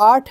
8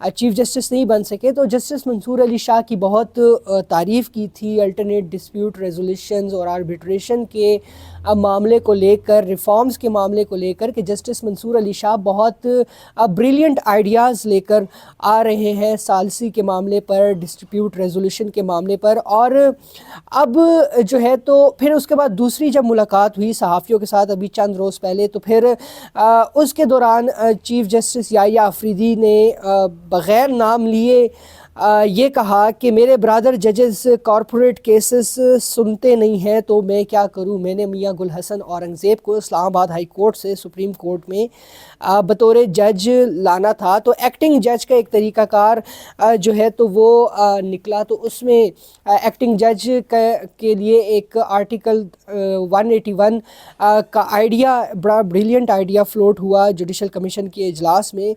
chief justice نہیں بن سکے تو جسٹس منصور علی شاہ کی بہت تعریف کی تھی الٹرنیٹ ڈسپیوٹ ریزولیشنز اور آربیٹریشن کے معاملے کو لے کر، ریفارمز کے معاملے کو لے کر، کہ جسٹس منصور علی شاہ بہت بریلینٹ آئیڈیاز لے کر آ رہے ہیں ثالثی کے معاملے پر، ڈسپیوٹ ریزولیشن کے معاملے پر۔ اور اب جو ہے تو پھر اس کے بعد دوسری جب ملاقات ہوئی صحافیوں کے ساتھ ابھی چند روز پہلے، تو پھر اس کے دوران چیف جسٹس یحییٰ آفریدی نے بغیر نام لیے یہ کہا کہ میرے برادر ججز کارپوریٹ کیسز سنتے نہیں ہیں تو میں کیا کروں، میں نے میاں گل حسن اورنگزیب کو اسلام آباد ہائی کورٹ سے سپریم کورٹ میں بطور جج لانا تھا۔ تو ایکٹنگ جج کا ایک طریقہ کار جو ہے تو وہ نکلا، تو اس میں ایکٹنگ جج کے لیے ایک آرٹیکل 181 کا آئیڈیا، بڑا بریلینٹ آئیڈیا فلوٹ ہوا جوڈیشل کمیشن کے اجلاس میں۔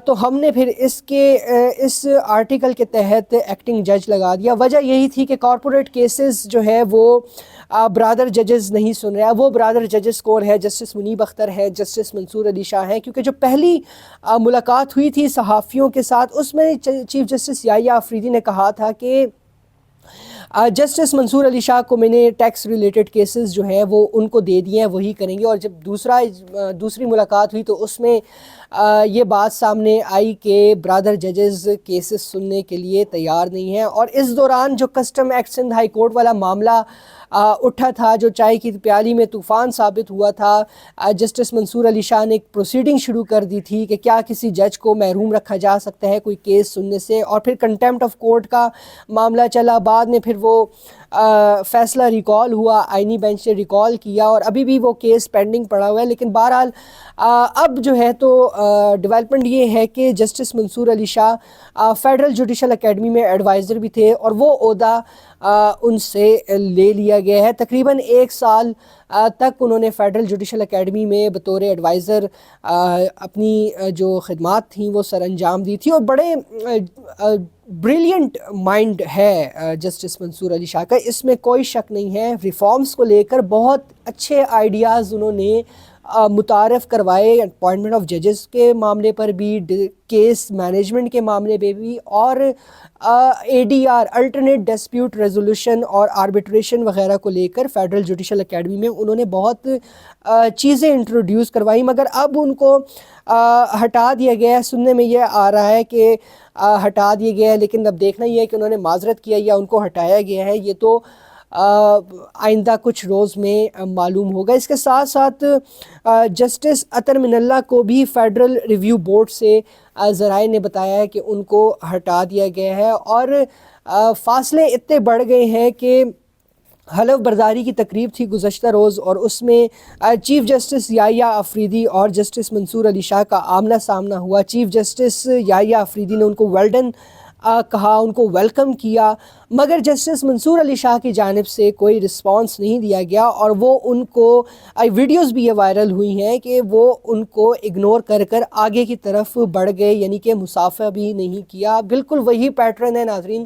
تو ہم نے پھر اس آرٹیکل کے تحت ایکٹنگ جج لگا دیا۔ وجہ یہی تھی کہ کارپوریٹ کیسز جو ہے وہ برادر ججز نہیں سن رہا۔ وہ برادر ججز کون ہے؟ جسٹس منیب اختر ہے، جسٹس منصور علی شاہ ہیں، کیونکہ جو پہلی ملاقات ہوئی تھی صحافیوں کے ساتھ اس میں چیف جسٹس یحییٰ آفریدی نے کہا تھا کہ جسٹس منصور علی شاہ کو میں نے ٹیکس ریلیٹڈ کیسز جو ہیں وہ ان کو دے دیے ہیں، وہی کریں گے۔ اور جب دوسری ملاقات ہوئی تو اس میں یہ بات سامنے آئی کہ برادر ججز کیسز سننے کے لیے تیار نہیں ہیں۔ اور اس دوران جو custom act Sindh high court والا معاملہ اٹھا تھا، جو چائے کی پیالی میں طوفان ثابت ہوا تھا، جسٹس منصور علی شاہ نے ایک پروسیڈنگ شروع کر دی تھی کہ کیا کسی جج کو محروم رکھا جا سکتا ہے کوئی کیس سننے سے، اور پھر کنٹیمپٹ آف کورٹ کا معاملہ چلا۔ بعد میں پھر وہ فیصلہ ریکال ہوا، آئینی بینچ نے ریکال کیا، اور ابھی بھی وہ کیس پینڈنگ پڑا ہوا ہے۔ لیکن بہرحال اب جو ہے تو ڈیولپمنٹ یہ ہے کہ جسٹس منصور Ali Shah federal judicial academy میں ایڈوائزر بھی تھے، اور وہ عہدہ ان سے لے لیا گیا ہے۔ تقریباً 1 سال تک انہوں نے فیڈرل جوڈیشل اکیڈمی میں بطور ایڈوائزر اپنی جو خدمات تھیں وہ سر انجام دی تھی، اور بڑے بریلینٹ مائنڈ ہے جسٹس منصور علی شاہ کا، اس میں کوئی شک نہیں ہے۔ ریفارمز کو لے کر بہت اچھے آئیڈیاز انہوں نے متعارف کروائے، اپوائنٹمنٹ آف ججز کے معاملے پر بھی، کیس مینجمنٹ کے معاملے پہ بھی، اور ADR الٹرنیٹ ڈسپیوٹ ریزولوشن اور آربیٹریشن وغیرہ کو لے کر فیڈرل جوڈیشل اکیڈمی میں انہوں نے بہت چیزیں انٹروڈیوس کروائی۔ مگر اب ان کو ہٹا دیا گیا ہے، سننے میں یہ آ رہا ہے کہ ہٹا دیا گیا ہے، لیکن اب دیکھنا یہ ہے کہ انہوں نے معذرت کیا یا ان کو ہٹایا گیا ہے، یہ تو آئندہ کچھ روز میں معلوم ہوگا۔ اس کے ساتھ ساتھ جسٹس عطر من اللہ کو بھی فیڈرل ریویو بورڈ سے ذرائع نے بتایا ہے کہ ان کو ہٹا دیا گیا ہے، اور فاصلے اتنے بڑھ گئے ہیں کہ حلف برداری کی تقریب تھی گزشتہ روز، اور اس میں چیف جسٹس یحییٰ آفریدی اور جسٹس منصور علی شاہ کا آمنا سامنا ہوا۔ چیف جسٹس یحییٰ آفریدی نے ان کو ویل ڈن کہا، ان کو ویلکم کیا، مگر جسٹس منصور علی شاہ کی جانب سے کوئی رسپانس نہیں دیا گیا، اور وہ ان کو ویڈیوز بھی یہ وائرل ہوئی ہیں کہ وہ ان کو اگنور کر کر آگے کی طرف بڑھ گئے، یعنی کہ مصافحہ بھی نہیں کیا۔ بالکل وہی پیٹرن ہے ناظرین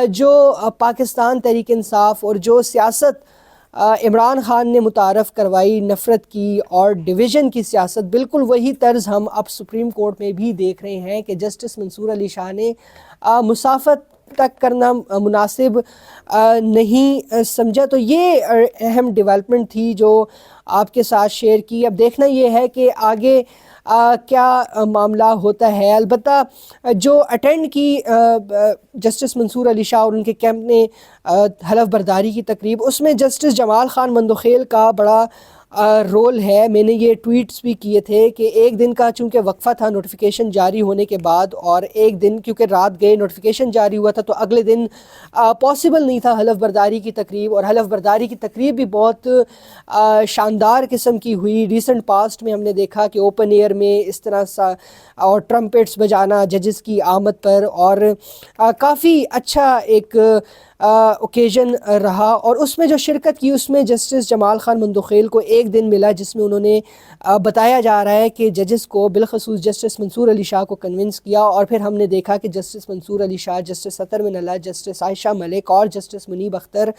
جو پاکستان تحریک انصاف اور جو سیاست عمران خان نے متعارف کروائی، نفرت کی اور ڈویژن کی سیاست، بالکل وہی طرز ہم اب سپریم کورٹ میں بھی دیکھ رہے ہیں کہ جسٹس منصور علی شاہ نے مصافحت تک کرنا مناسب نہیں سمجھا۔ تو یہ اہم ڈیولپمنٹ تھی جو آپ کے ساتھ شیئر کی۔ اب دیکھنا یہ ہے کہ آگے کیا معاملہ ہوتا ہے۔ البتہ جو اٹینڈ کی جسٹس منصور علی شاہ اور ان کے کیمپ نے حلف برداری کی تقریب، اس میں جسٹس جمال خان مندوخیل کا بڑا رول ہے۔ میں نے یہ ٹویٹس بھی کیے تھے کہ ایک دن کا چونکہ وقفہ تھا نوٹیفیکیشن جاری ہونے کے بعد، اور ایک دن کیونکہ رات گئے نوٹیفیکیشن جاری ہوا تھا، تو اگلے دن پاسبل نہیں تھا حلف برداری کی تقریب، اور حلف برداری کی تقریب بھی بہت شاندار قسم کی ہوئی۔ ریسنٹ پاسٹ میں ہم نے دیکھا کہ اوپن ایئر میں اس طرح سا اور ٹرمپٹس بجانا ججز کی آمد پر، اور کافی اچھا ایک اوکیزن رہا، اور اس میں جو شرکت کی اس میں جسٹس جمال خان مندوخیل کو ایک دن ملا، جس میں انہوں نے بتایا جا رہا ہے کہ ججز کو بالخصوص جسٹس منصور علی شاہ کو کنونس کیا، اور پھر ہم نے دیکھا کہ جسٹس منصور علی شاہ، جسٹس عطر من اللہ، جسٹس عائشہ ملک اور جسٹس منیب اختر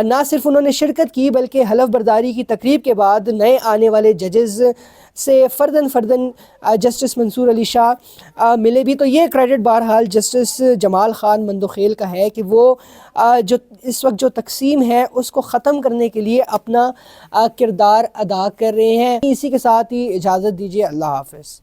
نہ صرف انہوں نے شرکت کی بلکہ حلف برداری کی تقریب کے بعد نئے آنے والے ججز سے فرداً جسٹس منصور علی شاہ ملے بھی۔ تو یہ کریڈٹ بہرحال جسٹس جمال خان مندوخیل کا ہے کہ وہ جو اس وقت جو تقسیم ہے اس کو ختم کرنے کے لیے اپنا کردار ادا کر رہے ہیں۔ اسی کے ساتھ ہی اجازت دیجیے، اللہ حافظ۔